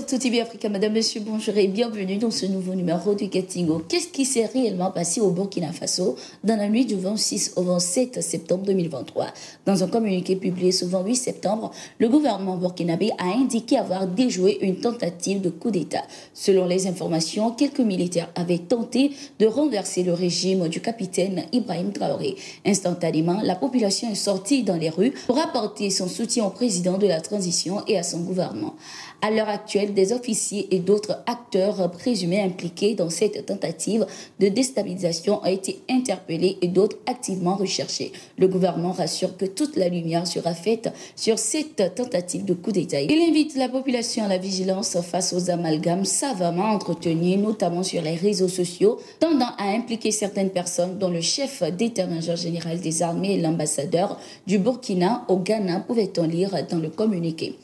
Bonjour tout TV Africa, madame, monsieur, bonjour et bienvenue dans ce nouveau numéro du Ketingo. Qu'est-ce qui s'est réellement passé au Burkina Faso dans la nuit du 26 au 27 septembre 2023? Dans un communiqué publié ce 28 septembre, le gouvernement burkinabé a indiqué avoir déjoué une tentative de coup d'État. Selon les informations, quelques militaires avaient tenté de renverser le régime du capitaine Ibrahim Traoré. Instantanément, la population est sortie dans les rues pour apporter son soutien au président de la transition et à son gouvernement. À l'heure actuelle, des officiers et d'autres acteurs présumés impliqués dans cette tentative de déstabilisation ont été interpellés et d'autres activement recherchés. Le gouvernement rassure que toute la lumière sera faite sur cette tentative de coup d'État. Il invite la population à la vigilance face aux amalgames savamment entretenus, notamment sur les réseaux sociaux, tendant à impliquer certaines personnes dont le chef d'état-major général des armées et l'ambassadeur du Burkina au Ghana, pouvait-on lire dans le communiqué.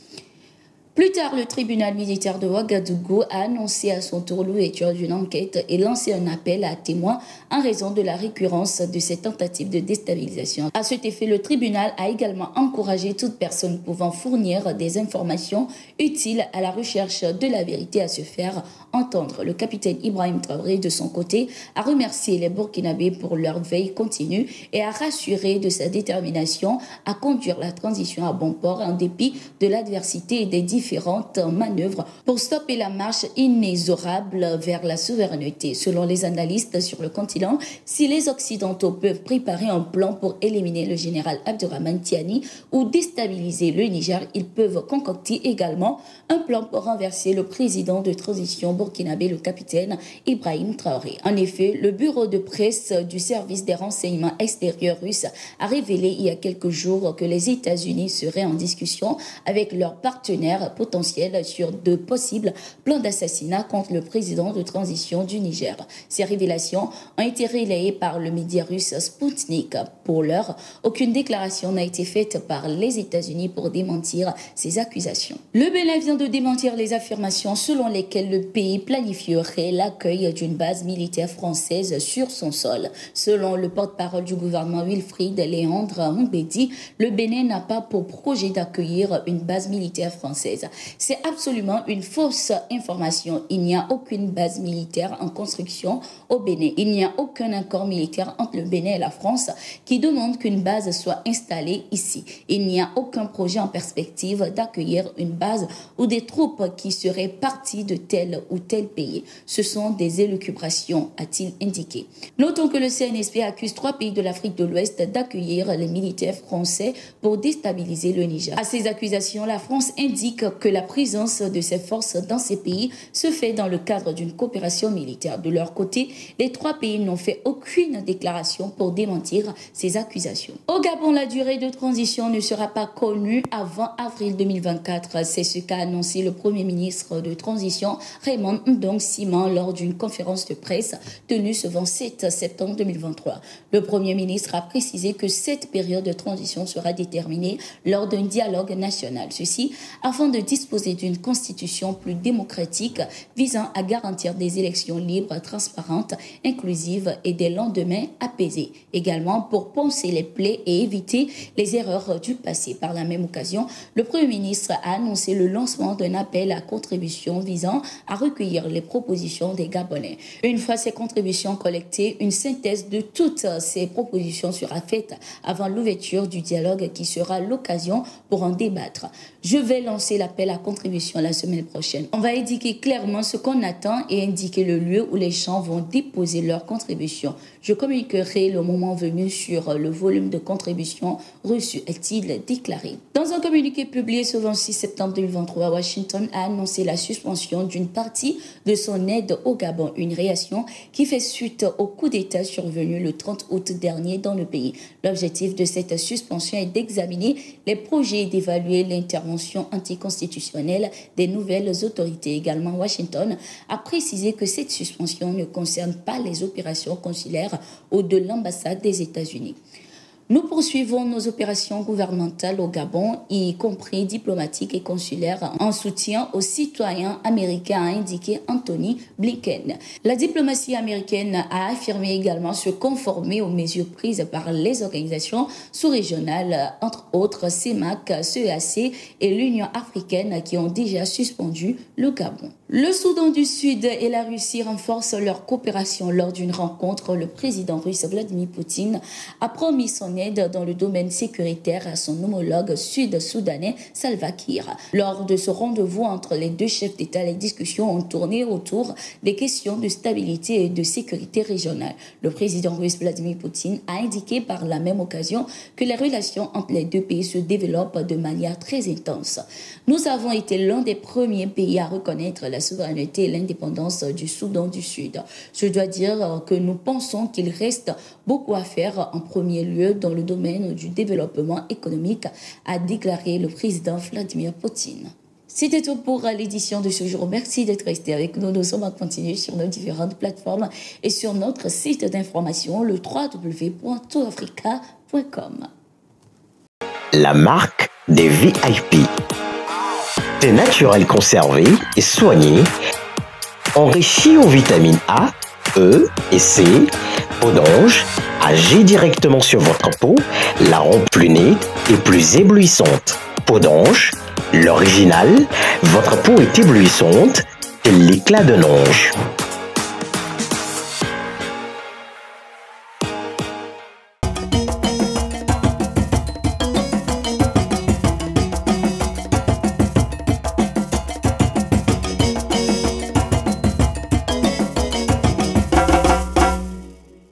Plus tard, le tribunal militaire de Ouagadougou a annoncé à son tour l'ouverture d'une enquête et lancé un appel à témoins en raison de la récurrence de ces tentatives de déstabilisation. À cet effet, le tribunal a également encouragé toute personne pouvant fournir des informations utiles à la recherche de la vérité à se faire entendre. Le capitaine Ibrahim Traoré, de son côté, a remercié les Burkinabés pour leur veille continue et a rassuré de sa détermination à conduire la transition à bon port en dépit de l'adversité et des différentes manœuvres pour stopper la marche inexorable vers la souveraineté. Selon les analystes sur le continent, si les Occidentaux peuvent préparer un plan pour éliminer le général Abdourahmane Tiani ou déstabiliser le Niger, ils peuvent concocter également un plan pour renverser le président de transition burkinabé, le capitaine Ibrahim Traoré. En effet, le bureau de presse du service des renseignements extérieurs russe a révélé il y a quelques jours que les États-Unis seraient en discussion avec leurs partenaires potentiels sur de possibles plans d'assassinat contre le président de transition du Niger. Ces révélations ont été relayées par le média russe Sputnik. Pour l'heure, aucune déclaration n'a été faite par les États-Unis pour démentir ces accusations. Le Bénin vient de démentir les affirmations selon lesquelles le pays planifierait l'accueil d'une base militaire française sur son sol. Selon le porte-parole du gouvernement Wilfried Léandre Mbedi, le Bénin n'a pas pour projet d'accueillir une base militaire française. C'est absolument une fausse information. Il n'y a aucune base militaire en construction au Bénin. Il n'y a aucun accord militaire entre le Bénin et la France qui demande qu'une base soit installée ici. Il n'y a aucun projet en perspective d'accueillir une base ou des troupes qui seraient parties de tel ou tel pays. Ce sont des élucubrations, a-t-il indiqué. Notons que le CNSP accuse 3 pays de l'Afrique de l'Ouest d'accueillir les militaires français pour déstabiliser le Niger. À ces accusations, la France indique que la présence de ces forces dans ces pays se fait dans le cadre d'une coopération militaire. De leur côté, les 3 pays n'ont fait aucune déclaration pour démentir ces accusations. Au Gabon, la durée de transition ne sera pas connue avant avril 2024. C'est ce qu'a annoncé le Premier ministre de transition Raymond Ndong Simon lors d'une conférence de presse tenue ce 27 septembre 2023. Le Premier ministre a précisé que cette période de transition sera déterminée lors d'un dialogue national. Ceci afin de disposer d'une constitution plus démocratique visant à garantir des élections libres, transparentes, inclusives et des lendemains apaisés. Également pour poncer les plaies et éviter les erreurs du passé. Par la même occasion, le Premier ministre a annoncé le lancement d'un appel à contribution visant à recueillir les propositions des Gabonais. Une fois ces contributions collectées, une synthèse de toutes ces propositions sera faite avant l'ouverture du dialogue qui sera l'occasion pour en débattre. Je vais lancer l'appel à contribution la semaine prochaine. On va indiquer clairement ce qu'on attend et indiquer le lieu où les gens vont déposer leurs contributions. Je communiquerai le moment venu sur le volume de contributions reçues, a-t-il déclaré. Dans un communiqué publié ce 26 septembre 2023, Washington a annoncé la suspension d'une partie de son aide au Gabon, une réaction qui fait suite au coup d'État survenu le 30 août dernier dans le pays. L'objectif de cette suspension est d'examiner les projets et d'évaluer l'intervention anticonstitutionnelle des nouvelles autorités. Également, Washington a précisé que cette suspension ne concerne pas les opérations consulaires ou de l'ambassade des États-Unis. Nous poursuivons nos opérations gouvernementales au Gabon, y compris diplomatiques et consulaires, en soutien aux citoyens américains, a indiqué Anthony Blinken. La diplomatie américaine a affirmé également se conformer aux mesures prises par les organisations sous-régionales, entre autres CEMAC, CEAC et l'Union africaine qui ont déjà suspendu le Gabon. Le Soudan du Sud et la Russie renforcent leur coopération lors d'une rencontre. Le président russe Vladimir Poutine a promis son aide dans le domaine sécuritaire à son homologue sud-soudanais Salva Kiir. Lors de ce rendez-vous entre les deux chefs d'État, les discussions ont tourné autour des questions de stabilité et de sécurité régionale. Le président russe Vladimir Poutine a indiqué par la même occasion que les relations entre les deux pays se développent de manière très intense. Nous avons été l'un des premiers pays à reconnaître la souveraineté et l'indépendance du Soudan du Sud. Je dois dire que nous pensons qu'il reste beaucoup à faire en premier lieu dans le domaine du développement économique, a déclaré le président Vladimir Poutine. C'était tout pour l'édition de ce jour. Merci d'être resté avec nous. Nous sommes en continu sur nos différentes plateformes et sur notre site d'information, le www.tourafrica.com. La marque des VIP. C'est naturel conservé et soigné, enrichi en vitamines A, E et C, peau d'ange, agit directement sur votre peau, la rend plus nette et plus éblouissante. Peau d'ange, l'original, votre peau est éblouissante, tel l'éclat d'un ange.